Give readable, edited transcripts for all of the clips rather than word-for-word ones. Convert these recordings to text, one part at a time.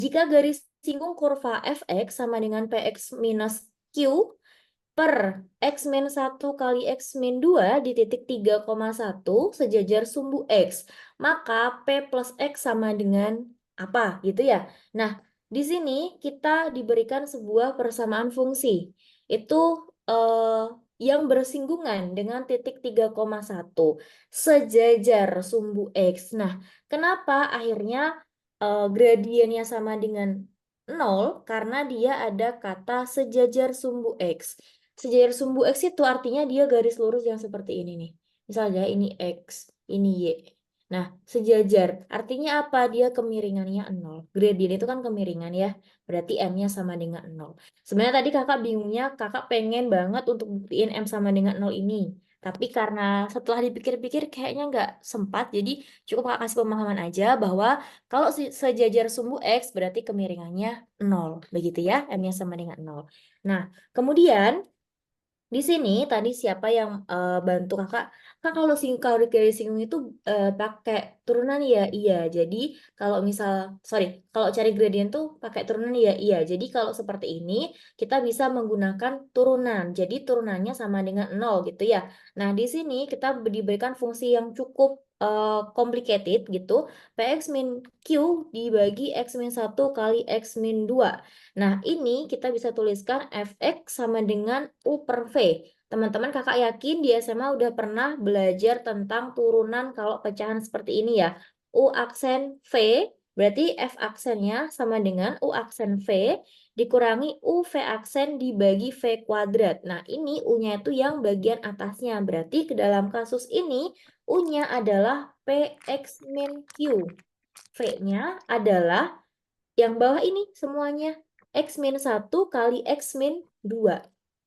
Jika garis singgung kurva fx sama dengan px minus q per x min 1 kali x min 2 di titik 3,1 sejajar sumbu x, maka p plus x sama dengan apa gitu ya. Nah, di sini kita diberikan sebuah persamaan fungsi. Itu yang bersinggungan dengan titik 3,1 sejajar sumbu x. Nah, kenapa akhirnya gradiennya sama dengan 0? Karena dia ada kata sejajar sumbu x. Sejajar sumbu x itu artinya dia garis lurus yang seperti ini nih. Misalnya ini x, ini y. Nah, sejajar artinya apa? Dia kemiringannya 0. Gradien itu kan kemiringan ya. Berarti m-nya sama dengan 0. Sebenarnya tadi kakak bingungnya, kakak pengen banget untuk buktiin m sama dengan 0 ini. Tapi karena setelah dipikir-pikir kayaknya nggak sempat, jadi cukup kakak kasih pemahaman aja bahwa kalau sejajar sumbu X berarti kemiringannya 0. Begitu ya, M-nya sama dengan 0. Nah, kemudian di sini tadi siapa yang bantu kakak? Kak kalau kalau garis singgung itu pakai turunan ya? Iya. Jadi kalau kalau cari gradien tuh pakai turunan ya? Iya. Jadi kalau seperti ini kita bisa menggunakan turunan. Jadi turunannya sama dengan 0 gitu ya. Nah, di sini kita diberikan fungsi yang cukup complicated gitu. Px min Q dibagi X min 1 kali X min 2. Nah, ini kita bisa tuliskan fx sama dengan U per V. Teman-teman kakak yakin di SMA udah pernah belajar tentang turunan kalau pecahan seperti ini ya. U aksen V, berarti F aksennya sama dengan U aksen V dikurangi U V aksen dibagi V kuadrat. Nah, ini U-nya itu yang bagian atasnya. Berarti ke dalam kasus ini U-nya adalah PX min Q. V-nya adalah yang bawah ini semuanya. X min 1 kali X min 2.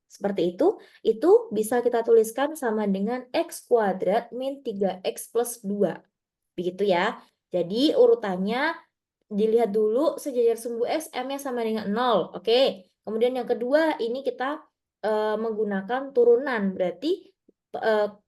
Seperti itu bisa kita tuliskan sama dengan X kuadrat min 3X plus 2. Begitu ya. Jadi urutannya dilihat dulu sejajar sumbu X, M-nya sama dengan 0. Oke. Kemudian yang kedua, ini kita menggunakan turunan. Berarti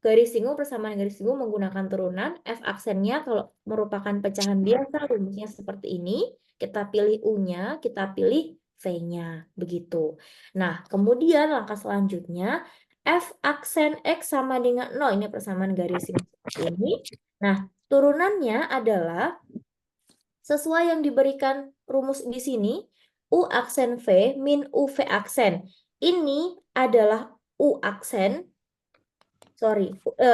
garis singgung persamaan garis singgung menggunakan turunan. F aksennya kalau merupakan pecahan biasa, rumusnya seperti ini. Kita pilih U-nya, kita pilih V-nya. Begitu. Nah, kemudian langkah selanjutnya, F aksen X sama dengan 0. Ini persamaan garis singgung seperti ini. Nah, turunannya adalah sesuai yang diberikan rumus di sini, U aksen V min UV aksen. Ini adalah U aksen,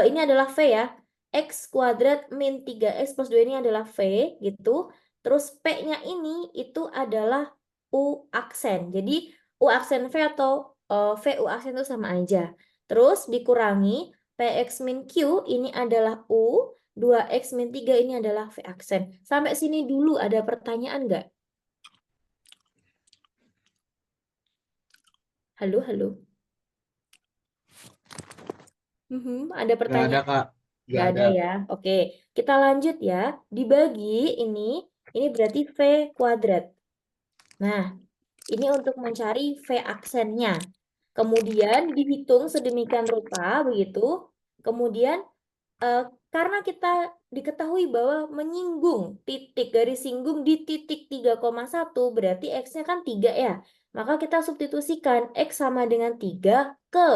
ini adalah V ya. X kuadrat min 3X plus 2 ini adalah V gitu. Terus P-nya ini itu adalah U aksen. Jadi U aksen V atau V U aksen itu sama aja. Terus dikurangi PX min Q ini adalah U. 2X min 3 ini adalah V aksen. Sampai sini dulu ada pertanyaan nggak? Halo, halo. Ada Nggak ada, pertanyaan? Kak. Nggak Nggak ada. ada ya. Oke, kita lanjut ya. Dibagi ini berarti V kuadrat. Nah, ini untuk mencari V aksennya. Kemudian dihitung sedemikian rupa, begitu. Kemudian karena kita diketahui bahwa menyinggung titik garis singgung di titik 3,1 berarti X-nya kan 3 ya. Maka kita substitusikan X sama dengan 3 ke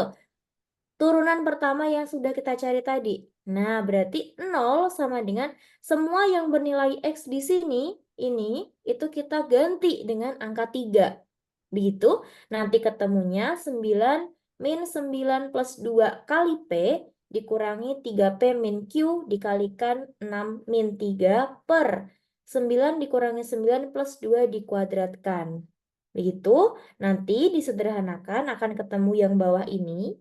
turunan pertama yang sudah kita cari tadi. Nah, berarti 0 sama dengan semua yang bernilai X di sini, ini, itu kita ganti dengan angka 3. Begitu, nanti ketemunya 9 min 9 plus 2 kali P dikurangi 3P min Q dikalikan 6 min 3 per 9 dikurangi 9 plus 2 dikuadratkan. Begitu, nanti disederhanakan akan ketemu yang bawah ini.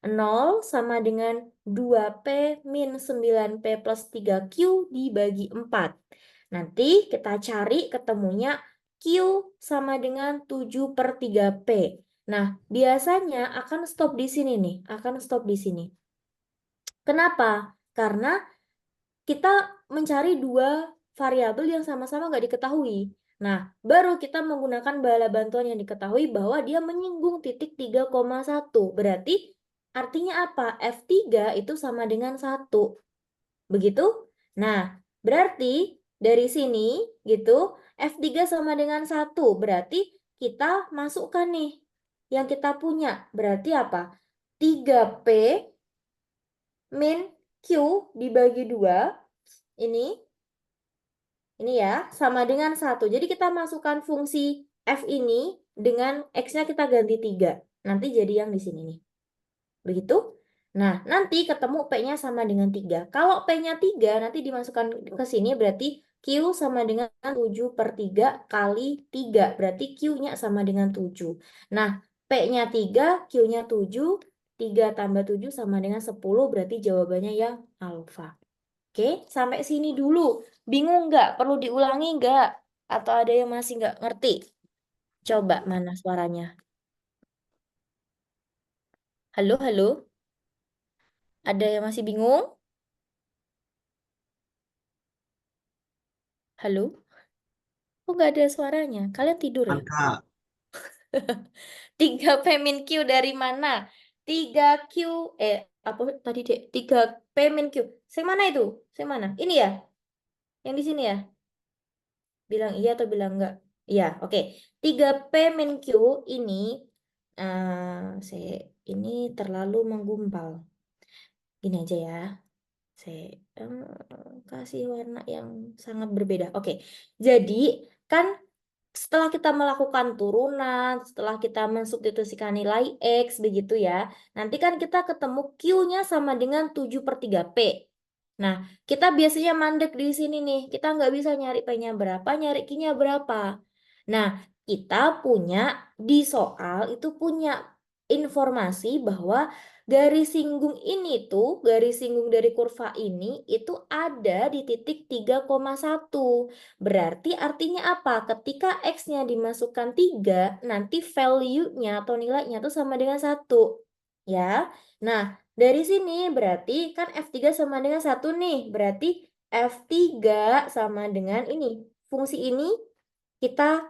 0 sama dengan 2P min 9P plus 3Q dibagi 4. Nanti kita cari ketemunya Q sama dengan 7 per 3P. Nah, biasanya akan stop di sini nih. Akan stop di sini. Kenapa? Karena kita mencari dua variabel yang sama-sama nggak diketahui. Nah, baru kita menggunakan bala bantuan yang diketahui bahwa dia menyinggung titik 3,1. Berarti artinya apa? F3 itu sama dengan 1. Begitu? Nah, berarti dari sini gitu, F3 sama dengan 1. Berarti kita masukkan nih yang kita punya. Berarti apa? 3P min Q dibagi 2. Ini ya, sama dengan 1. Jadi kita masukkan fungsi F ini dengan X-nya kita ganti 3. Nanti jadi yang di sini nih. Begitu? Nah, nanti ketemu P-nya sama dengan 3. Kalau P-nya 3, nanti dimasukkan ke sini berarti Q sama dengan 7/3 kali 3. Berarti Q-nya sama dengan 7. Nah, P-nya 3, Q-nya 7. 3 tambah 7 sama dengan 10. Berarti jawabannya yang alfa. Oke, sampai sini dulu. Bingung nggak? Perlu diulangi nggak? Atau ada yang masih nggak ngerti? Coba, mana suaranya? Halo, halo? Ada yang masih bingung? Halo? Kok nggak ada suaranya? Kalian tidur ya? Angka 3P min Q dari mana? 3Q, apa tadi dek? 3P min Q. Saya mana itu? Saya mana? Ini ya? Yang di sini ya? Bilang iya atau bilang enggak? Iya, oke. 3P min Q ini, saya ini terlalu menggumpal. Gini aja ya. Saya kasih warna yang sangat berbeda. Oke, jadi kan setelah kita melakukan turunan, setelah kita mensubstitusikan nilai X, begitu ya, nanti kan kita ketemu Q-nya sama dengan 7/3P. Nah, kita biasanya mandek di sini nih. Kita nggak bisa nyari P-nya berapa, nyari Q-nya berapa. Nah, kita punya di soal itu punya informasi bahwa garis singgung ini tuh, garis singgung dari kurva ini itu ada di titik 3,1. Berarti artinya apa? Ketika X-nya dimasukkan 3, nanti value-nya atau nilainya tuh sama dengan 1. Ya. Nah, dari sini berarti kan F3 sama dengan 1 nih. Berarti F3 sama dengan ini. Fungsi ini kita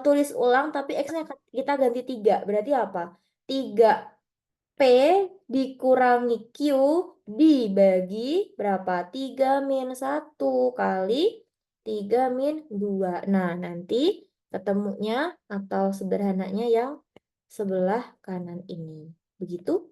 tulis ulang tapi X-nya kita ganti 3. Berarti apa? 3P dikurangi Q dibagi berapa? 3 min 1 kali 3 min 2. Nah, nanti ketemunya atau sederhananya yang sebelah kanan ini. Begitu?